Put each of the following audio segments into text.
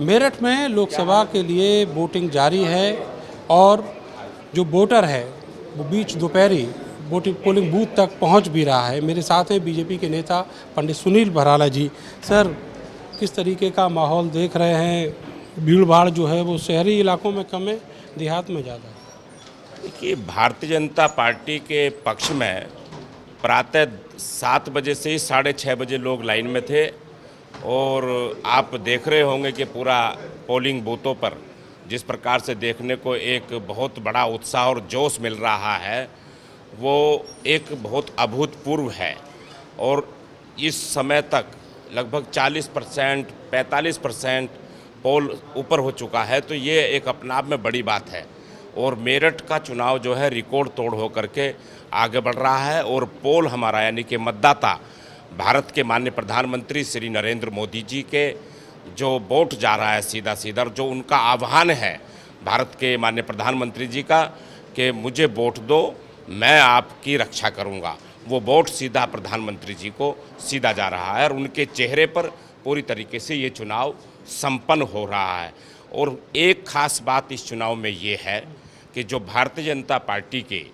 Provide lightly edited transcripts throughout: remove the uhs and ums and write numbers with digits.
मेरठ में लोकसभा के लिए वोटिंग जारी है और जो वोटर है वो बीच दोपहरी वोटिंग पोलिंग बूथ तक पहुंच भी रहा है। मेरे साथ हैं बीजेपी के नेता पंडित सुनील भराला जी। सर, किस तरीके का माहौल देख रहे हैं? भीड़ भाड़ जो है वो शहरी इलाकों में कम है, देहात में ज़्यादा है। देखिए, भारतीय जनता पार्टी के पक्ष में प्रातः 7 बजे से ही 6:30 बजे लोग लाइन में थे और आप देख रहे होंगे कि पूरा पोलिंग बूथों पर जिस प्रकार से देखने को एक बहुत बड़ा उत्साह और जोश मिल रहा है, वो एक बहुत अभूतपूर्व है। और इस समय तक लगभग 40% 45% पोल ऊपर हो चुका है, तो ये एक अपने आप में बड़ी बात है। और मेरठ का चुनाव जो है रिकॉर्ड तोड़ होकर के आगे बढ़ रहा है और पोल हमारा यानी कि मतदाता भारत के माननीय प्रधानमंत्री श्री नरेंद्र मोदी जी के जो वोट जा रहा है सीधा सीधा, जो उनका आह्वान है भारत के माननीय प्रधानमंत्री जी का कि मुझे वोट दो, मैं आपकी रक्षा करूंगा, वो वोट सीधा प्रधानमंत्री जी को सीधा जा रहा है और उनके चेहरे पर पूरी तरीके से ये चुनाव संपन्न हो रहा है। और एक खास बात इस चुनाव में ये है कि जो भारतीय जनता पार्टी के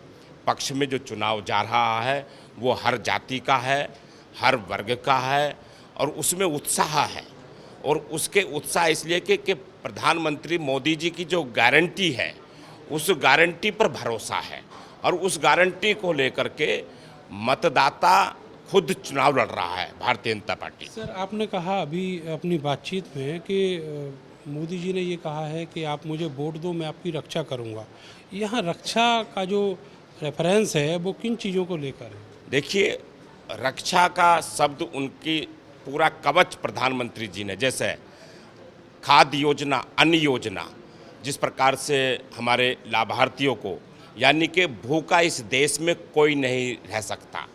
पक्ष में जो चुनाव जा रहा है वो हर जाति का है, हर वर्ग का है और उसमें उत्साह है। और उसके उत्साह इसलिए कि प्रधानमंत्री मोदी जी की जो गारंटी है उस गारंटी पर भरोसा है और उस गारंटी को लेकर के मतदाता खुद चुनाव लड़ रहा है भारतीय जनता पार्टी। सर, आपने कहा अभी अपनी बातचीत में कि मोदी जी ने ये कहा है कि आप मुझे वोट दो, मैं आपकी रक्षा करूंगा। यहाँ रक्षा का जो रेफरेंस है वो किन चीज़ों को लेकर है? देखिए, रक्षा का शब्द उनकी पूरा कवच प्रधानमंत्री जी ने, जैसे खाद्य योजना, अन्न योजना, जिस प्रकार से हमारे लाभार्थियों को यानी कि भूखा इस देश में कोई नहीं रह सकता,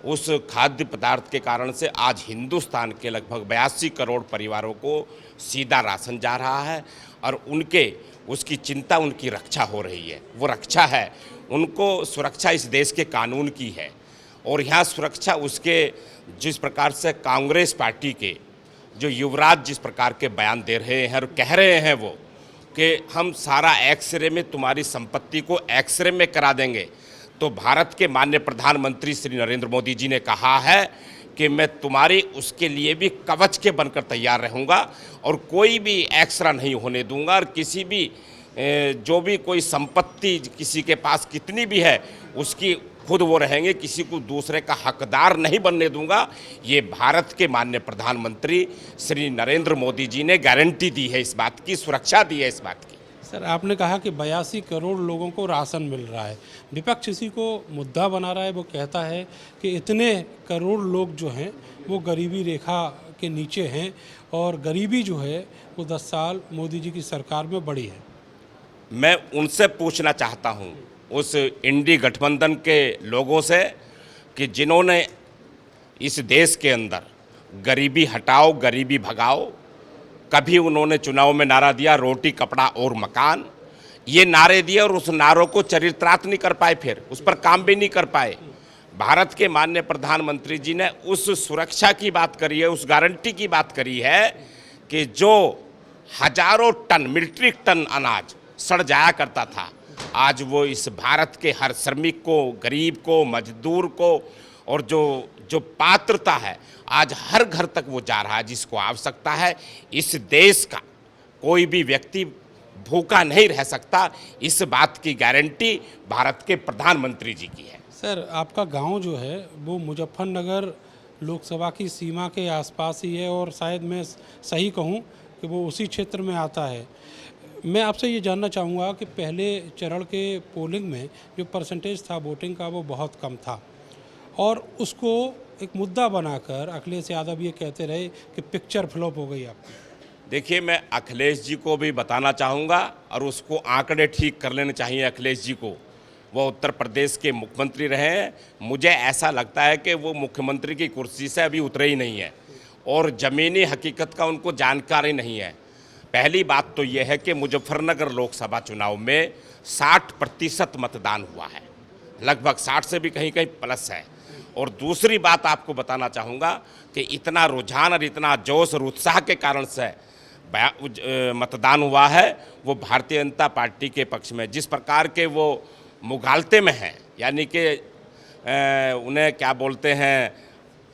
उस खाद्य पदार्थ के कारण से आज हिंदुस्तान के लगभग 82 करोड़ परिवारों को सीधा राशन जा रहा है और उनके उसकी चिंता, उनकी रक्षा हो रही है। वो रक्षा है, उनको सुरक्षा इस देश के कानून की है और यहाँ सुरक्षा उसके जिस प्रकार से कांग्रेस पार्टी के जो युवराज जिस प्रकार के बयान दे रहे हैं और कह रहे हैं वो कि हम सारा एक्सरे में तुम्हारी संपत्ति को एक्सरे में करा देंगे, तो भारत के माननीय प्रधानमंत्री श्री नरेंद्र मोदी जी ने कहा है कि मैं तुम्हारी उसके लिए भी कवच के बनकर तैयार रहूंगा और कोई भी एक्सरा नहीं होने दूंगा और किसी भी जो भी कोई संपत्ति किसी के पास कितनी भी है उसकी खुद वो रहेंगे, किसी को दूसरे का हकदार नहीं बनने दूंगा। ये भारत के माननीय प्रधानमंत्री श्री नरेंद्र मोदी जी ने गारंटी दी है, इस बात की सुरक्षा दी है इस बात की। सर, आपने कहा कि 82 करोड़ लोगों को राशन मिल रहा है। विपक्ष इसी को मुद्दा बना रहा है। वो कहता है कि इतने करोड़ लोग जो हैं वो गरीबी रेखा के नीचे हैं और गरीबी जो है वो 10 साल मोदी जी की सरकार में बढ़ी है। मैं उनसे पूछना चाहता हूं, उस इंडी गठबंधन के लोगों से, कि जिन्होंने इस देश के अंदर गरीबी हटाओ गरीबी भगाओ, कभी उन्होंने चुनाव में नारा दिया रोटी कपड़ा और मकान, ये नारे दिए और उस नारों को चरितार्थ नहीं कर पाए, फिर उस पर काम भी नहीं कर पाए। भारत के माननीय प्रधानमंत्री जी ने उस सुरक्षा की बात करी है, उस गारंटी की बात करी है कि जो हजारों टन मीट्रिक टन अनाज सड़ जाया करता था, आज वो इस भारत के हर श्रमिक को, गरीब को, मजदूर को और जो पात्रता है आज हर घर तक वो जा रहा है जिसको आवश्यकता है। इस देश का कोई भी व्यक्ति भूखा नहीं रह सकता, इस बात की गारंटी भारत के प्रधानमंत्री जी की है। सर, आपका गांव जो है वो मुजफ्फरनगर लोकसभा की सीमा के आसपास ही है और शायद मैं सही कहूं कि वो उसी क्षेत्र में आता है। मैं आपसे ये जानना चाहूँगा कि पहले चरण के पोलिंग में जो परसेंटेज था वोटिंग का वो बहुत कम था और उसको एक मुद्दा बनाकर अखिलेश यादव ये कहते रहे कि पिक्चर फ्लॉप हो गई आपकी। देखिए, मैं अखिलेश जी को भी बताना चाहूँगा और उसको आंकड़े ठीक कर लेने चाहिए अखिलेश जी को। वो उत्तर प्रदेश के मुख्यमंत्री रहे हैं, मुझे ऐसा लगता है कि वो मुख्यमंत्री की कुर्सी से अभी उतरे ही नहीं है और ज़मीनी हकीकत का उनको जानकारी नहीं है। पहली बात तो यह है कि मुजफ्फरनगर लोकसभा चुनाव में 60% मतदान हुआ है, लगभग 60 से भी कहीं कहीं प्लस है। और दूसरी बात आपको बताना चाहूँगा कि इतना रुझान और इतना जोश और उत्साह के कारण से मतदान हुआ है वो भारतीय जनता पार्टी के पक्ष में। जिस प्रकार के वो मुगालते में हैं, यानी कि उन्हें क्या बोलते हैं,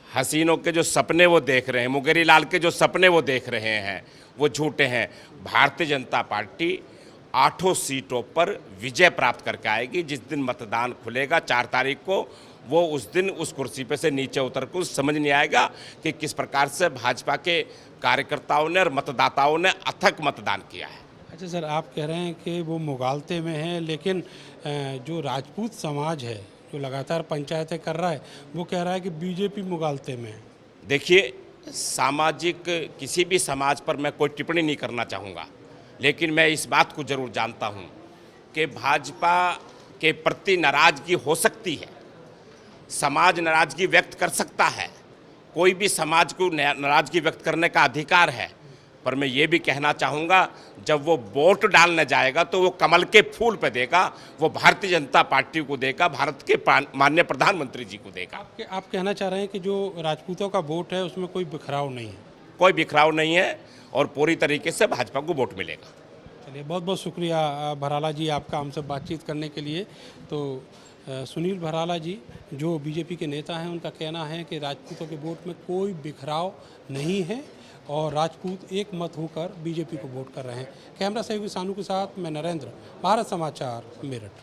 हसीनों के जो सपने वो देख रहे हैं, मुंगेरी लाल के जो सपने वो देख रहे हैं, वो झूठे हैं। भारतीय जनता पार्टी 8 सीटों पर विजय प्राप्त करके आएगी। जिस दिन मतदान खुलेगा 4 तारीख को, वो उस दिन उस कुर्सी पे से नीचे उतर कर समझ नहीं आएगा कि किस प्रकार से भाजपा के कार्यकर्ताओं ने और मतदाताओं ने अथक मतदान किया है। अच्छा सर, आप कह रहे हैं कि वो मुगालते में है, लेकिन जो राजपूत समाज है जो लगातार पंचायतें कर रहा है, वो कह रहा है कि बीजेपी मुगालते में है। देखिए, सामाजिक किसी भी समाज पर मैं कोई टिप्पणी नहीं करना चाहूँगा, लेकिन मैं इस बात को जरूर जानता हूँ कि भाजपा के प्रति नाराज़गी हो सकती है, समाज नाराज़गी व्यक्त कर सकता है, कोई भी समाज को नाराज़गी व्यक्त करने का अधिकार है। पर मैं ये भी कहना चाहूँगा, जब वो वोट डालने जाएगा तो वो कमल के फूल पे देगा, वो भारतीय जनता पार्टी को देगा, भारत के माननीय प्रधानमंत्री जी को देगा। आप कहना चाह रहे हैं कि जो राजपूतों का वोट है उसमें कोई बिखराव नहीं है? कोई बिखराव नहीं है और पूरी तरीके से भाजपा को वोट मिलेगा। चलिए, बहुत बहुत शुक्रिया भराला जी आपका हमसे बातचीत करने के लिए। तो सुनील भराला जी जो बीजेपी के नेता हैं, उनका कहना है कि राजपूतों के वोट में कोई बिखराव नहीं है और राजपूत एक मत होकर बीजेपी को वोट कर रहे हैं। कैमरा सहयोगी सानू के साथ मैं नरेंद्र, भारत समाचार, मेरठ।